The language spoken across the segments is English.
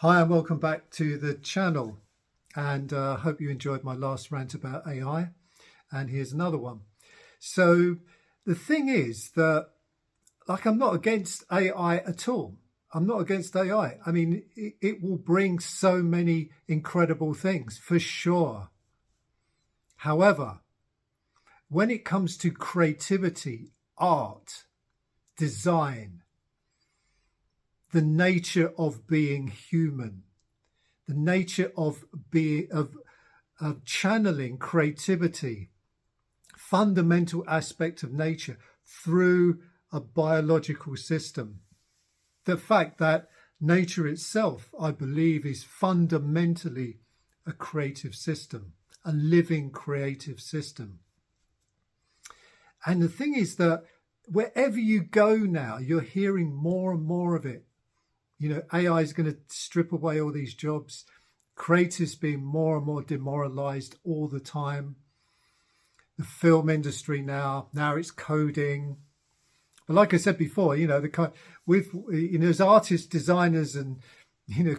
Hi and welcome back to the channel, and hope you enjoyed my last rant about AI, and here's another one. So the thing is that, I'm not against AI at all. I'm not against AI. I mean, it will bring so many incredible things for sure. However, when it comes to creativity, art, design, the nature of being human, the nature of being of channeling creativity, fundamental aspect of nature through a biological system. The fact that nature itself, I believe, is fundamentally a creative system, a living creative system. And the thing is that wherever you go now, you're hearing more and more of it. You know, AI is going to strip away all these jobs. Creatives being more and more demoralized all the time. The film industry now it's coding. But like I said before, as artists, designers, and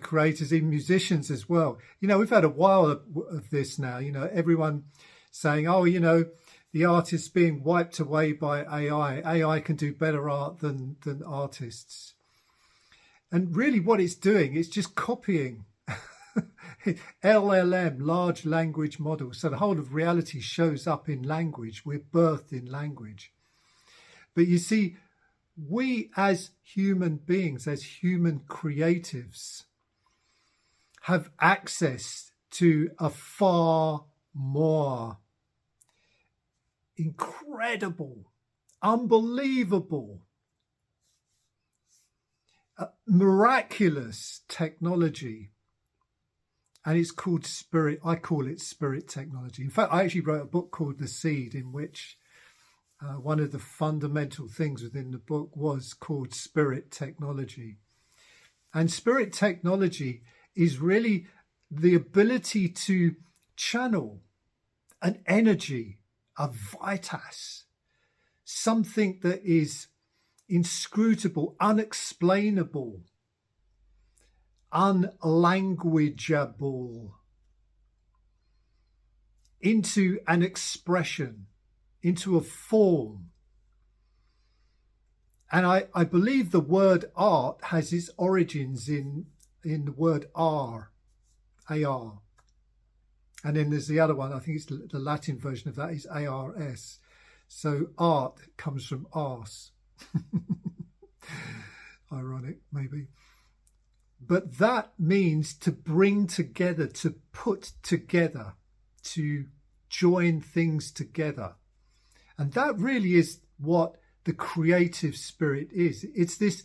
creators, even musicians as well. We've had a while of this now. Everyone saying, the artists being wiped away by AI. AI can do better art than artists. And really what it's doing is just copying LLM, large language models. So the whole of reality shows up in language. We're birthed in language. But you see, we as human beings, as human creatives, have access to a far more incredible, unbelievable, miraculous technology, and it's called spirit. I call it spirit technology. In fact, I actually wrote a book called The Seed, in which one of the fundamental things within the book was called spirit technology. And spirit technology is really the ability to channel an energy, a vitas, something that is inscrutable, unexplainable, unlanguageable, into an expression, into a form. And I believe the word art has its origins in the word ar, A-R. And then there's the other one, I think it's the Latin version of that is A-R-S. So art comes from arse. Ironic, maybe. But that means to bring together, to put together, to join things together. And that really is what the creative spirit is. It's this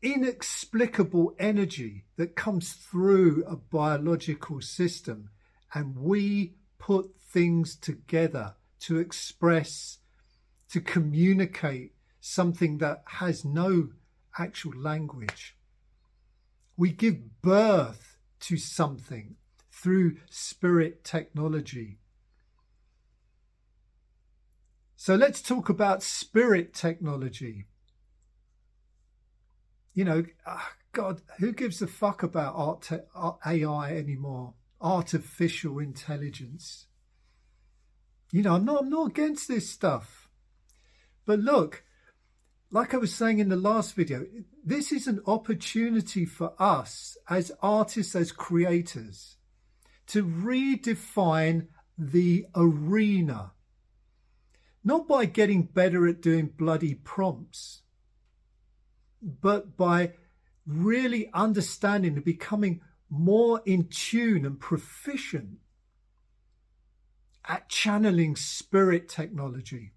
inexplicable energy that comes through a biological system, and we put things together to express, to communicate something that has no actual language. We give birth to something through spirit technology. So let's talk about spirit technology. God, who gives a fuck about AI anymore? Artificial intelligence. I'm not against this stuff. But look, like I was saying in the last video, this is an opportunity for us as artists, as creators, to redefine the arena. Not by getting better at doing bloody prompts, but by really understanding and becoming more in tune and proficient at channeling spirit technology,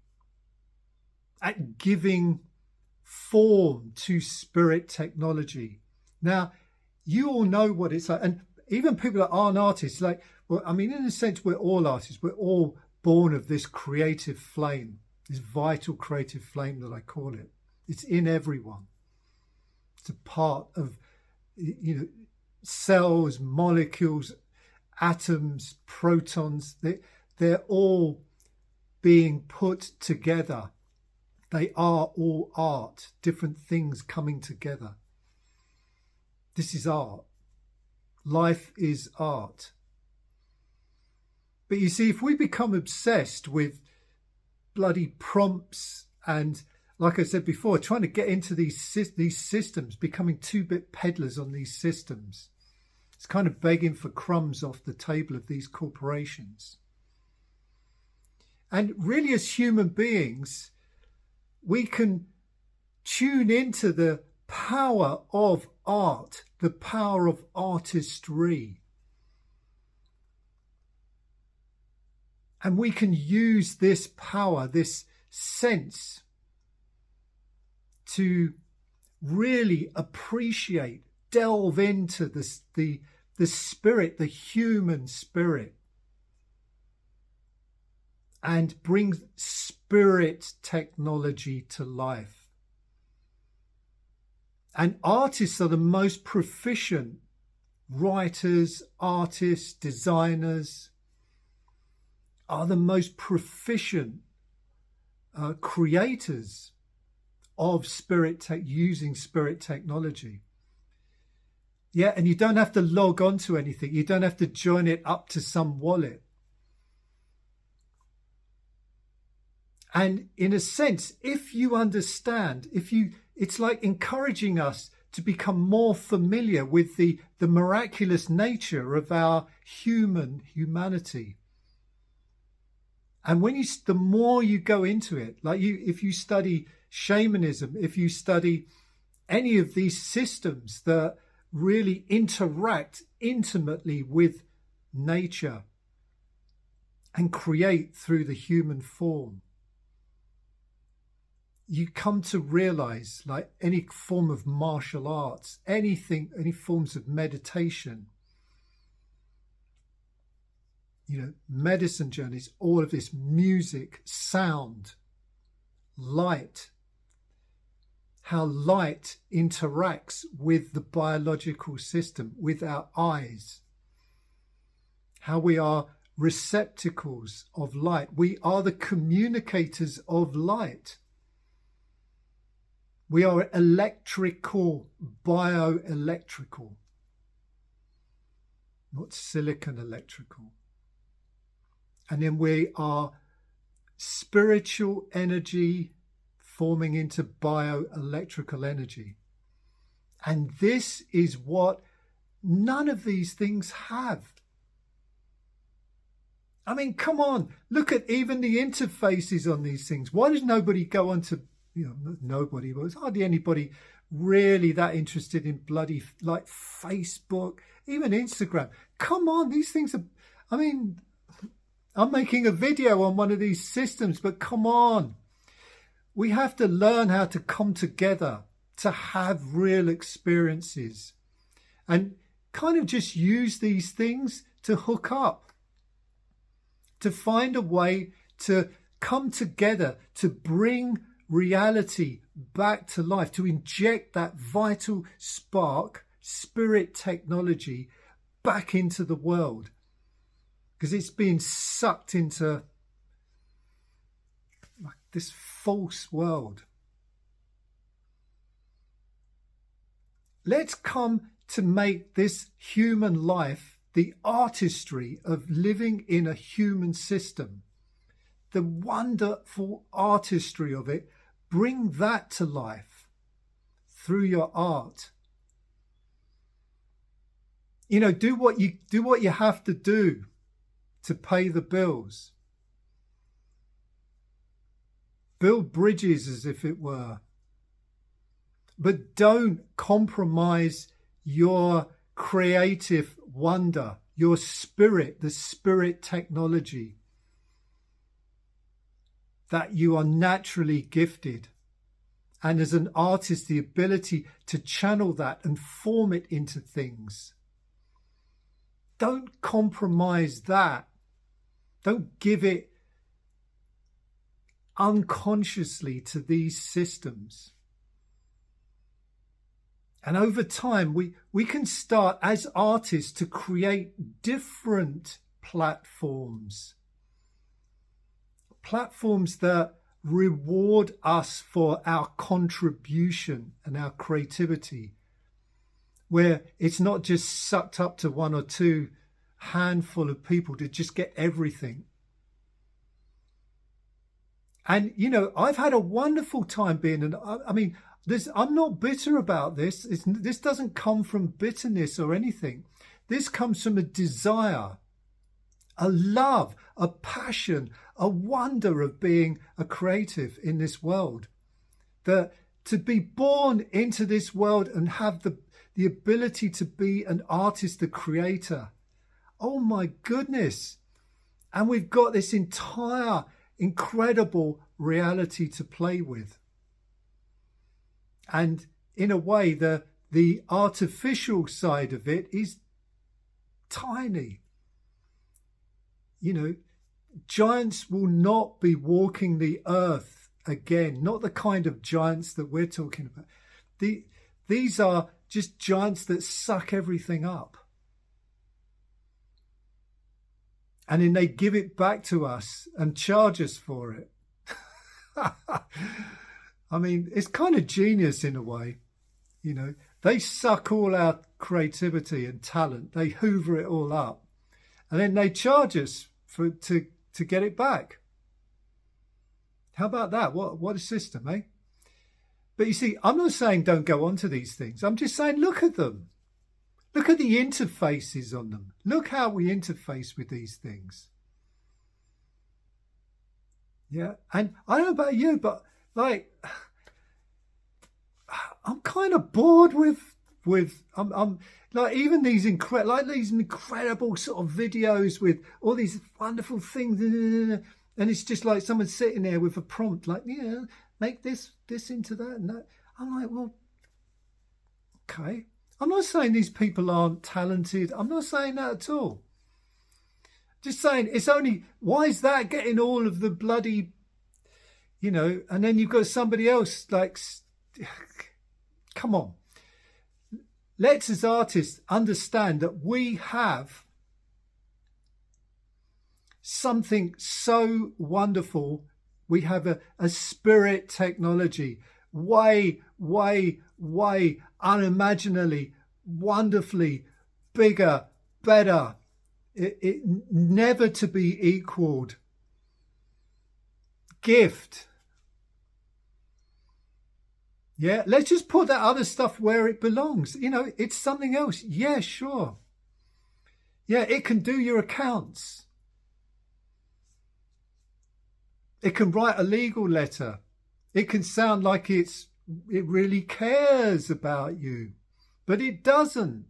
at giving form to spirit technology. Now, you all know what it's like, and even people that aren't artists, in a sense, we're all artists. We're all born of this creative flame, this vital creative flame that I call it. It's in everyone. It's a part of, cells, molecules, atoms, protons. They're all being put together. They are all art, different things coming together. This is art. Life is art. But you see, if we become obsessed with bloody prompts and, like I said before, trying to get into these systems, becoming two-bit peddlers on these systems, it's kind of begging for crumbs off the table of these corporations. And really, as human beings, we can tune into the power of art, the power of artistry. And we can use this power, this sense, to really appreciate, delve into the spirit, the human spirit, and bring spirit technology to life. And artists are the most proficient writers, artists, designers, are the most proficient creators of using spirit technology. Yeah, and you don't have to log on to anything. You don't have to join it up to some wallet. And in a sense, if you understand, it's like encouraging us to become more familiar with the miraculous nature of our humanity. And the more you go into it, like if you study shamanism, if you study any of these systems that really interact intimately with nature and create through the human form, you come to realize, like any form of martial arts, anything, any forms of meditation, medicine journeys, all of this music, sound, light, how light interacts with the biological system, with our eyes, how we are receptacles of light. We are the communicators of light. We are electrical, bioelectrical, not silicon electrical. And then we are spiritual energy forming into bioelectrical energy. And this is what none of these things have. I mean, come on, look at even the interfaces on these things. Why does nobody go on to, nobody, but there's hardly anybody really that interested in bloody, like Facebook, even Instagram. Come on, these things are, I'm making a video on one of these systems, but come on. We have to learn how to come together, to have real experiences, and kind of just use these things to hook up, to find a way to come together, to bring reality back to life, to inject that vital spark, spirit technology, back into the world. Because it's being sucked into this false world. Let's come to make this human life the artistry of living in a human system. The wonderful artistry of it, bring that to life through your art. Do what you have to do to pay the bills. Build bridges, as if it were. But don't compromise your creative wonder, your spirit, the spirit technology that you are naturally gifted. And as an artist, the ability to channel that and form it into things. Don't compromise that. Don't give it unconsciously to these systems. And over time, we can start as artists to create different platforms that reward us for our contribution and our creativity. where it's not just sucked up to one or two handful of people to just get everything. And, you know, I've had a wonderful time being I'm not bitter about this. This doesn't come from bitterness or anything. This comes from a desire, a love, a passion, a wonder of being a creative in this world. That to be born into this world and have the ability to be an artist, a creator. Oh my goodness. And we've got this entire incredible reality to play with. And in a way, the artificial side of it is tiny. You know, giants will not be walking the earth again, not the kind of giants that we're talking about. These are just giants that suck everything up. And then they give it back to us and charge us for it. I mean, it's kind of genius in a way. You know, they suck all our creativity and talent. They hoover it all up. And then they charge us to get it back. How about that? What a system, eh? But you see, I'm not saying don't go on to these things. I'm just saying look at them. Look at the interfaces on them. Look how we interface with these things. Yeah, and I don't know about you, but like, I'm kind of bored with I'm like even these incredible sort of videos with all these wonderful things, and it's just like someone sitting there with a prompt like, yeah, make this into that and that. I'm like, well, okay. I'm not saying these people aren't talented. I'm not saying that at all. Just saying it's only, why is that getting all of the bloody, you know, and then you've got somebody else like, come on. Let's as artists understand that we have something so wonderful. We have a spirit technology, way unimaginably, wonderfully bigger, better, it never to be equaled gift. Yeah, let's just put that other stuff where it belongs. You know, it's something else. Yeah, sure. Yeah, it can do your accounts. It can write a legal letter. It can sound like it really cares about you, but it doesn't.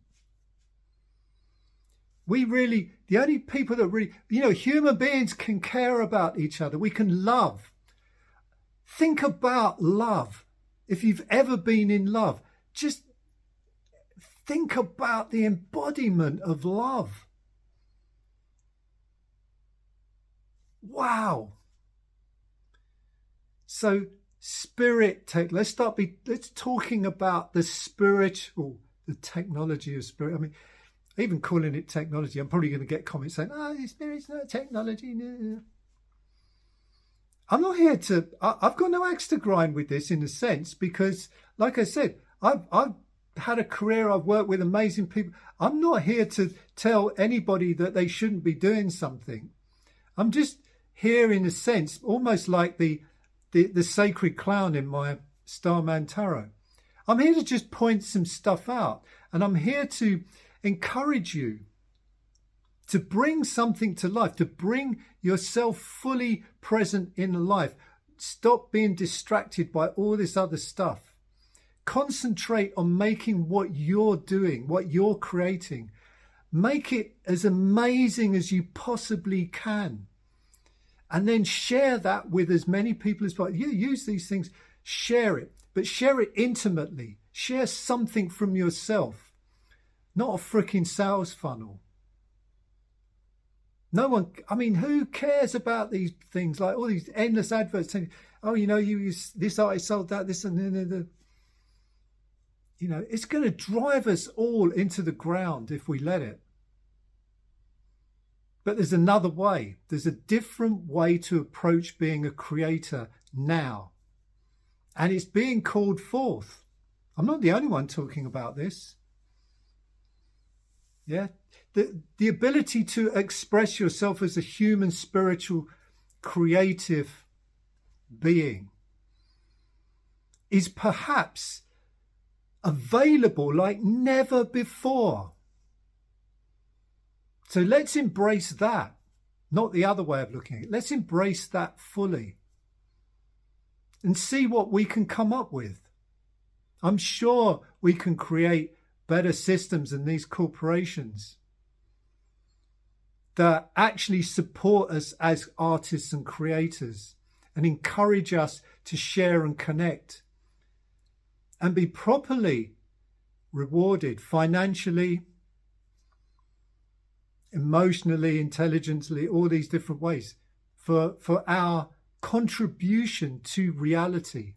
The only people that really, you know, human beings can care about each other. We can love. Think about love. If you've ever been in love, just think about the embodiment of love. Wow. So spirit tech, let's talking about the spiritual, the technology of spirit. I mean, even calling it technology, I'm probably going to get comments saying, spirit's not technology. No. I'm not here to, I've got no axe to grind with this in a sense, because like I said, I've had a career, I've worked with amazing people. I'm not here to tell anybody that they shouldn't be doing something. I'm just here in a sense, almost like the sacred clown in my Starman Tarot. I'm here to just point some stuff out, and I'm here to encourage you to bring something to life, to bring yourself fully present in life. Stop being distracted by all this other stuff. Concentrate on making what you're doing, what you're creating. Make it as amazing as you possibly can. And then share that with as many people as possible. You use these things, share it, but share it intimately. Share something from yourself, not a freaking sales funnel. No one, I mean, who cares about these things? Like all these endless adverts saying, oh, you know, you use this artist sold that, this and the. You know, it's going to drive us all into the ground if we let it. But there's another way. There's a different way to approach being a creator now. And it's being called forth. I'm not the only one talking about this. Yeah, the ability to express yourself as a human, spiritual, creative being is perhaps available like never before. So let's embrace that, not the other way of looking at it. Let's embrace that fully and see what we can come up with. I'm sure we can create better systems than these corporations that actually support us as artists and creators and encourage us to share and connect and be properly rewarded financially, emotionally, intelligently, all these different ways for our contribution to reality,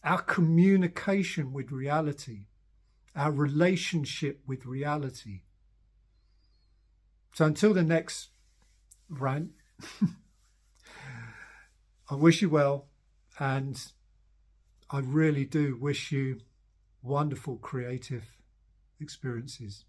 our communication with reality, our relationship with reality. So until the next rant, I wish you well, and I really do wish you wonderful creative experiences.